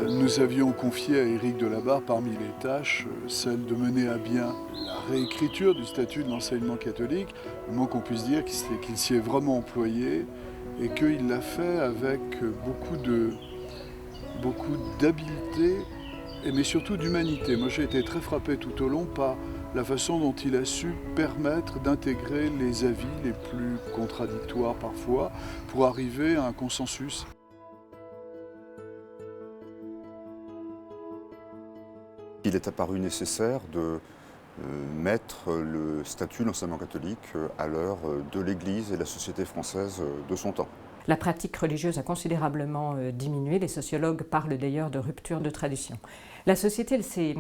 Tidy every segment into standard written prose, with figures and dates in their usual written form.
Nous avions confié à Éric Delabarre, parmi les tâches, celle de mener à bien la réécriture du statut de l'enseignement catholique, le moins qu'on puisse dire qu'il s'y est vraiment employé et qu'il l'a fait avec beaucoup d'habileté, mais surtout d'humanité. Moi, j'ai été très frappé tout au long par la façon dont il a su permettre d'intégrer les avis les plus contradictoires parfois pour arriver à un consensus. Il est apparu nécessaire de mettre le statut de l'enseignement catholique à l'heure de l'Église et de la société française de son temps. La pratique religieuse a considérablement diminué. Les sociologues parlent d'ailleurs de rupture de tradition. La société, elle s'est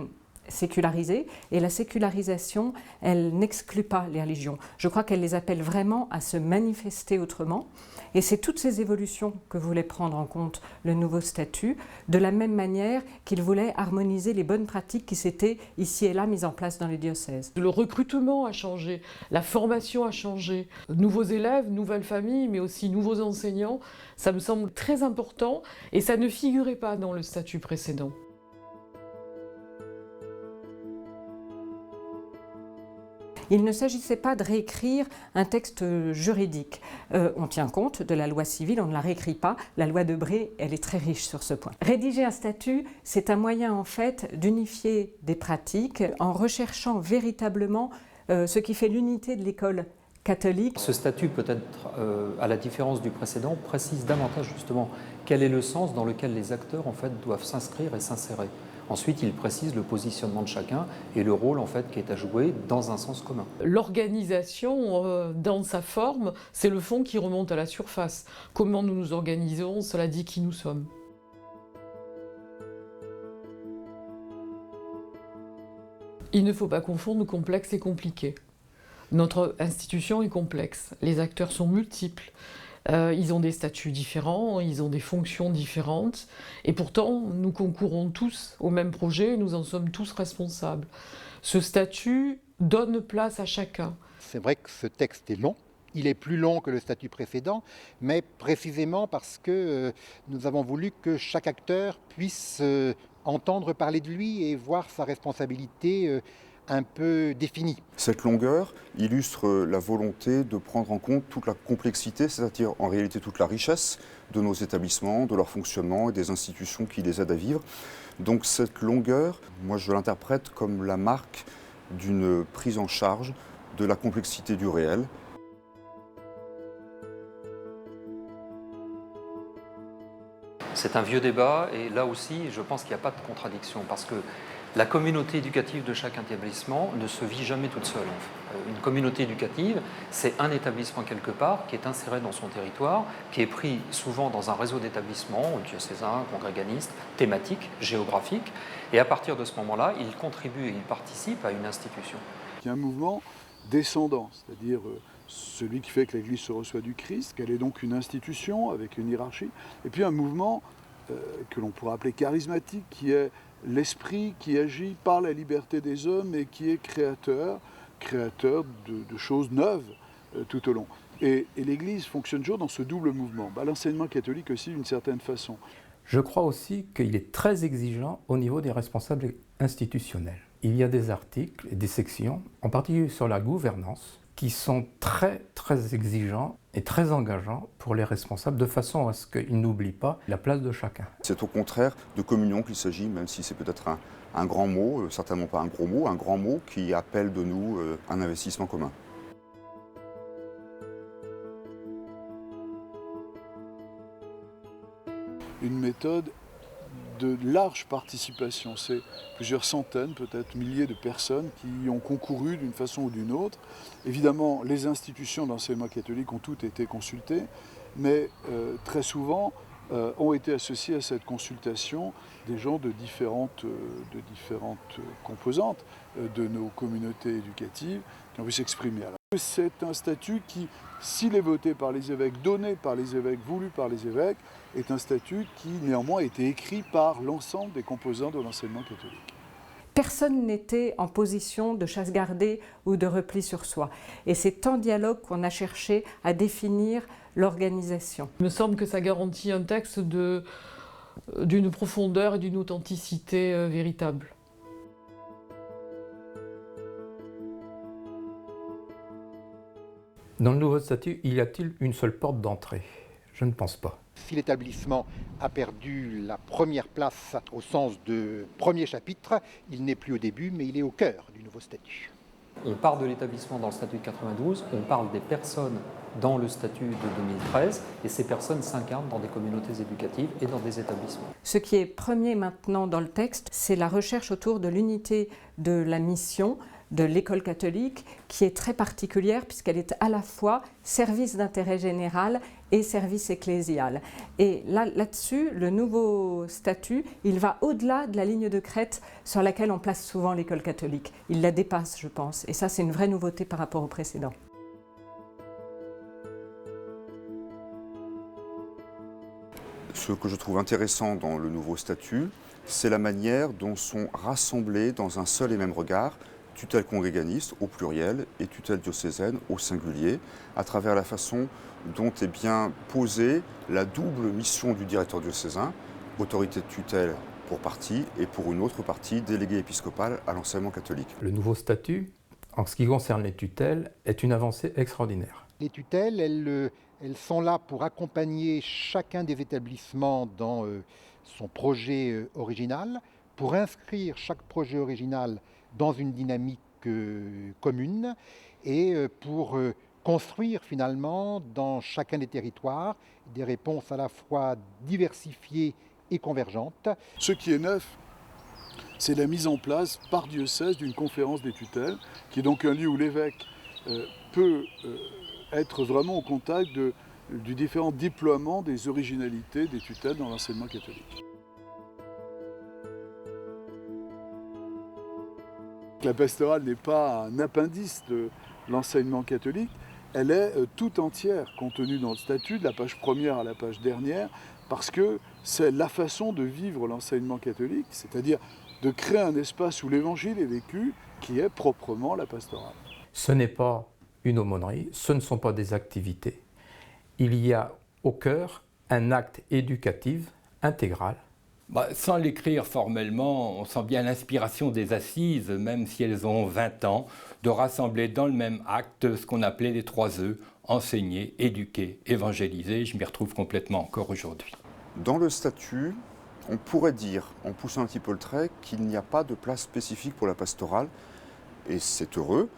sécularisée, et la sécularisation, elle n'exclut pas les religions. Je crois qu'elle les appelle vraiment à se manifester autrement. Et c'est toutes ces évolutions que voulait prendre en compte le nouveau statut, de la même manière qu'il voulait harmoniser les bonnes pratiques qui s'étaient ici et là mises en place dans les diocèses. Le recrutement a changé, la formation a changé, nouveaux élèves, nouvelles familles, mais aussi nouveaux enseignants, ça me semble très important et ça ne figurait pas dans le statut précédent. Il ne s'agissait pas de réécrire un texte juridique. On tient compte de la loi civile, on ne la réécrit pas. La loi Debré, elle est très riche sur ce point. Rédiger un statut, c'est un moyen en fait d'unifier des pratiques en recherchant véritablement ce qui fait l'unité de l'école catholique. Ce statut, peut-être à la différence du précédent, précise davantage justement quel est le sens dans lequel les acteurs en fait doivent s'inscrire et s'insérer. Ensuite, il précise le positionnement de chacun et le rôle en fait qui est à jouer dans un sens commun. L'organisation, dans sa forme, c'est le fond qui remonte à la surface. Comment nous nous organisons, cela dit qui nous sommes. Il ne faut pas confondre complexe et compliqué. Notre institution est complexe, les acteurs sont multiples. Ils ont des statuts différents, ils ont des fonctions différentes, et pourtant nous concourons tous au même projet, nous en sommes tous responsables. Ce statut donne place à chacun. C'est vrai que ce texte est long, il est plus long que le statut précédent, mais précisément parce que nous avons voulu que chaque acteur puisse entendre parler de lui et voir sa responsabilité un peu définie. Cette longueur illustre la volonté de prendre en compte toute la complexité, c'est-à-dire en réalité toute la richesse de nos établissements, de leur fonctionnement et des institutions qui les aident à vivre. Donc cette longueur, moi je l'interprète comme la marque d'une prise en charge de la complexité du réel. C'est un vieux débat et là aussi je pense qu'il n'y a pas de contradiction parce que la communauté éducative de chaque établissement ne se vit jamais toute seule. Une communauté éducative, c'est un établissement quelque part qui est inséré dans son territoire, qui est pris souvent dans un réseau d'établissements, diocésains, congréganistes, thématiques, géographiques, et à partir de ce moment-là, il contribue et il participe à une institution. Il y a un mouvement descendant, c'est-à-dire celui qui fait que l'Église se reçoit du Christ, qu'elle est donc une institution avec une hiérarchie, et puis un mouvement que l'on pourrait appeler charismatique, qui est l'esprit qui agit par la liberté des hommes et qui est créateur de choses neuves tout au long. Et l'Église fonctionne toujours dans ce double mouvement. L'enseignement catholique aussi d'une certaine façon. Je crois aussi qu'il est très exigeant au niveau des responsables institutionnels. Il y a des articles et des sections, en particulier sur la gouvernance, qui sont très exigeants et très engageants pour les responsables, de façon à ce qu'ils n'oublient pas la place de chacun. C'est au contraire de communion qu'il s'agit, même si c'est peut-être un grand mot, certainement pas un gros mot, un grand mot qui appelle de nous un investissement commun. Une méthode de large participation, c'est plusieurs centaines, peut-être milliers de personnes qui y ont concouru d'une façon ou d'une autre. Évidemment, les institutions d'enseignement catholique ont toutes été consultées, mais très souvent ont été associés à cette consultation des gens de différentes composantes de nos communautés éducatives qui ont pu s'exprimer. C'est un statut qui, s'il est voté par les évêques, donné par les évêques, voulu par les évêques, est un statut qui néanmoins a été écrit par l'ensemble des composants de l'enseignement catholique. Personne n'était en position de chasse gardée ou de repli sur soi. Et c'est en dialogue qu'on a cherché à définir l'organisation. Il me semble que ça garantit un texte de d'une profondeur et d'une authenticité véritable. Dans le nouveau statut, y a-t-il une seule porte d'entrée? Je ne pense pas. Si l'établissement a perdu la première place au sens de premier chapitre, il n'est plus au début, mais il est au cœur du nouveau statut. On part de l'établissement dans le statut de 92, on parle des personnes dans le statut de 2013, et ces personnes s'incarnent dans des communautés éducatives et dans des établissements. Ce qui est premier maintenant dans le texte, c'est la recherche autour de l'unité de la mission de l'école catholique, qui est très particulière puisqu'elle est à la fois service d'intérêt général et service ecclésial. Et là-dessus, le nouveau statut, il va au-delà de la ligne de crête sur laquelle on place souvent l'école catholique. Il la dépasse, je pense. Et ça, c'est une vraie nouveauté par rapport au précédent. Ce que je trouve intéressant dans le nouveau statut, c'est la manière dont sont rassemblés dans un seul et même regard tutelle congréganiste au pluriel et tutelle diocésaine au singulier, à travers la façon dont est bien posée la double mission du directeur diocésain, autorité de tutelle pour partie et pour une autre partie délégué épiscopal à l'enseignement catholique. Le nouveau statut, en ce qui concerne les tutelles, est une avancée extraordinaire. Les tutelles, elles sont là pour accompagner chacun des établissements dans son projet original, pour inscrire chaque projet original dans une dynamique commune et pour construire finalement dans chacun des territoires des réponses à la fois diversifiées et convergentes. Ce qui est neuf, c'est la mise en place par diocèse d'une conférence des tutelles, qui est donc un lieu où l'évêque peut être vraiment au contact du différent déploiement des originalités des tutelles dans l'enseignement catholique. La pastorale n'est pas un appendice de l'enseignement catholique, elle est tout entière contenue dans le statut, de la page première à la page dernière, parce que c'est la façon de vivre l'enseignement catholique, c'est-à-dire de créer un espace où l'évangile est vécu, qui est proprement la pastorale. Ce n'est pas une aumônerie, ce ne sont pas des activités. Il y a au cœur un acte éducatif intégral. Sans l'écrire formellement, on sent bien l'inspiration des assises, même si elles ont 20 ans, de rassembler dans le même acte ce qu'on appelait les 3 E, enseigner, éduquer, évangéliser. Je m'y retrouve complètement encore aujourd'hui. Dans le statut, on pourrait dire, en poussant un petit peu le trait, qu'il n'y a pas de place spécifique pour la pastorale, et c'est heureux,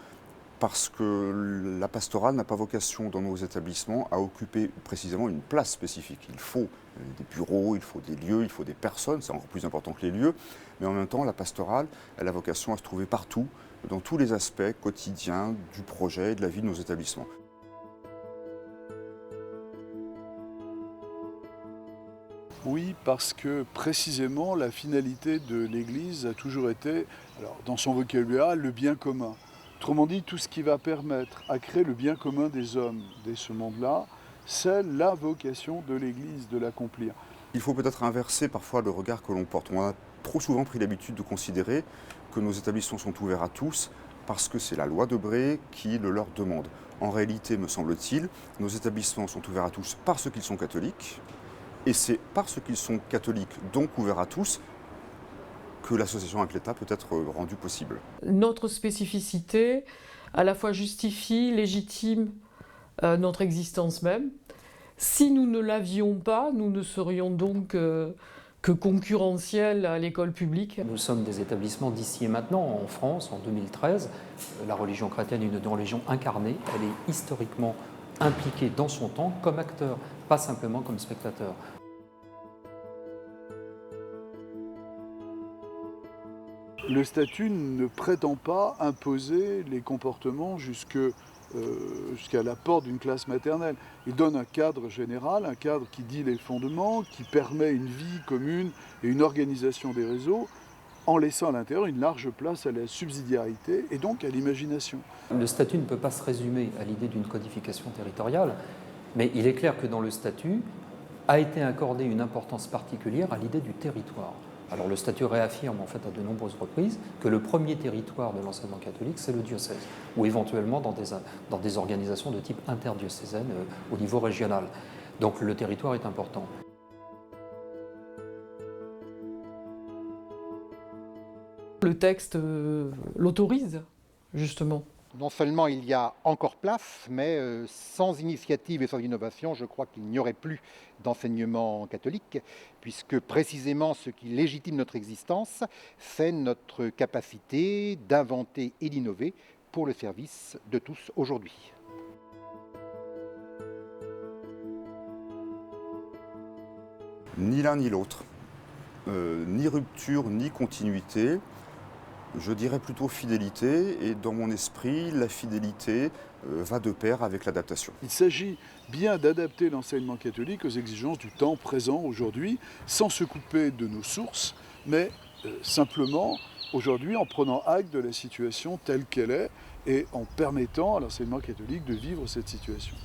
parce que la pastorale n'a pas vocation dans nos établissements à occuper précisément une place spécifique. Il faut des bureaux, il faut des lieux, il faut des personnes, c'est encore plus important que les lieux, mais en même temps, la pastorale, elle a vocation à se trouver partout, dans tous les aspects quotidiens du projet et de la vie de nos établissements. Oui, parce que précisément la finalité de l'Église a toujours été, alors, dans son vocabulaire, le bien commun. Autrement dit, tout ce qui va permettre à créer le bien commun des hommes dès ce monde-là, c'est la vocation de l'Église de l'accomplir. Il faut peut-être inverser parfois le regard que l'on porte. On a trop souvent pris l'habitude de considérer que nos établissements sont ouverts à tous parce que c'est la loi de Bré qui le leur demande. En réalité, me semble-t-il, nos établissements sont ouverts à tous parce qu'ils sont catholiques, et c'est parce qu'ils sont catholiques, donc ouverts à tous, que l'association avec l'État peut être rendue possible. Notre spécificité, à la fois justifie, légitime notre existence même. Si nous ne l'avions pas, nous ne serions donc que concurrentiels à l'école publique. Nous sommes des établissements d'ici et maintenant, en France, en 2013. La religion chrétienne est une religion incarnée, elle est historiquement impliquée dans son temps comme acteur, pas simplement comme spectateur. Le statut ne prétend pas imposer les comportements jusqu'à la porte d'une classe maternelle. Il donne un cadre général, un cadre qui dit les fondements, qui permet une vie commune et une organisation des réseaux, en laissant à l'intérieur une large place à la subsidiarité et donc à l'imagination. Le statut ne peut pas se résumer à l'idée d'une codification territoriale, mais il est clair que dans le statut a été accordée une importance particulière à l'idée du territoire. Alors le statut réaffirme en fait à de nombreuses reprises que le premier territoire de l'enseignement catholique, c'est le diocèse, ou éventuellement dans des organisations de type interdiocésaine au niveau régional. Donc le territoire est important. le texte l'autorise, justement. Non seulement il y a encore place, mais sans initiative et sans innovation, je crois qu'il n'y aurait plus d'enseignement catholique, puisque précisément ce qui légitime notre existence, c'est notre capacité d'inventer et d'innover pour le service de tous aujourd'hui. Ni l'un ni l'autre, ni rupture ni continuité. Je dirais plutôt fidélité, et dans mon esprit, la fidélité va de pair avec l'adaptation. Il s'agit bien d'adapter l'enseignement catholique aux exigences du temps présent aujourd'hui, sans se couper de nos sources, mais simplement aujourd'hui en prenant acte de la situation telle qu'elle est et en permettant à l'enseignement catholique de vivre cette situation.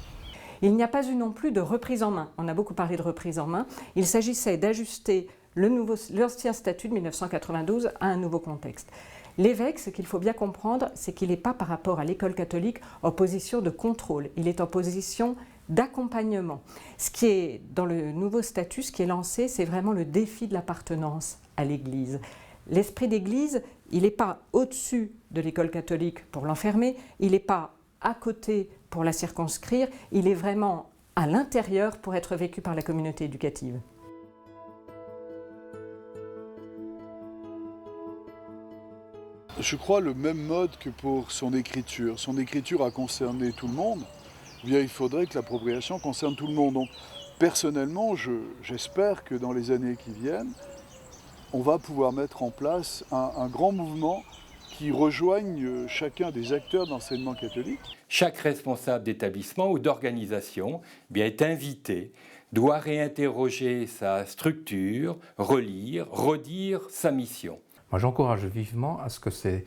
Il n'y a pas eu non plus de reprise en main. On a beaucoup parlé de reprise en main. Il s'agissait d'ajuster l'ancien statut de 1992 à un nouveau contexte. L'évêque, ce qu'il faut bien comprendre, c'est qu'il n'est pas par rapport à l'école catholique en position de contrôle, il est en position d'accompagnement. Ce qui est dans le nouveau statut, ce qui est lancé, c'est vraiment le défi de l'appartenance à l'Église. L'esprit d'Église, il n'est pas au-dessus de l'école catholique pour l'enfermer, il n'est pas à côté pour la circonscrire, il est vraiment à l'intérieur pour être vécu par la communauté éducative. Je crois le même mode que pour son écriture. Son écriture a concerné tout le monde. Eh bien, il faudrait que l'appropriation concerne tout le monde. Donc, personnellement, j'espère que dans les années qui viennent, on va pouvoir mettre en place un grand mouvement qui rejoigne chacun des acteurs d'enseignement catholique. Chaque responsable d'établissement ou d'organisation est invité, doit réinterroger sa structure, relire, redire sa mission. Moi, j'encourage vivement à ce que ces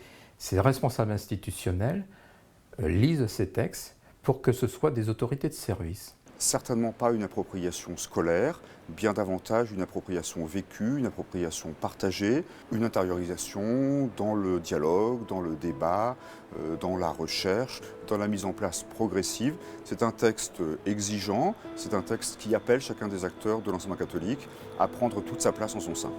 responsables institutionnels lisent ces textes pour que ce soit des autorités de service. Certainement pas une appropriation scolaire, bien davantage une appropriation vécue, une appropriation partagée, une intériorisation dans le dialogue, dans le débat, dans la recherche, dans la mise en place progressive. C'est un texte exigeant, c'est un texte qui appelle chacun des acteurs de l'enseignement catholique à prendre toute sa place en son sein.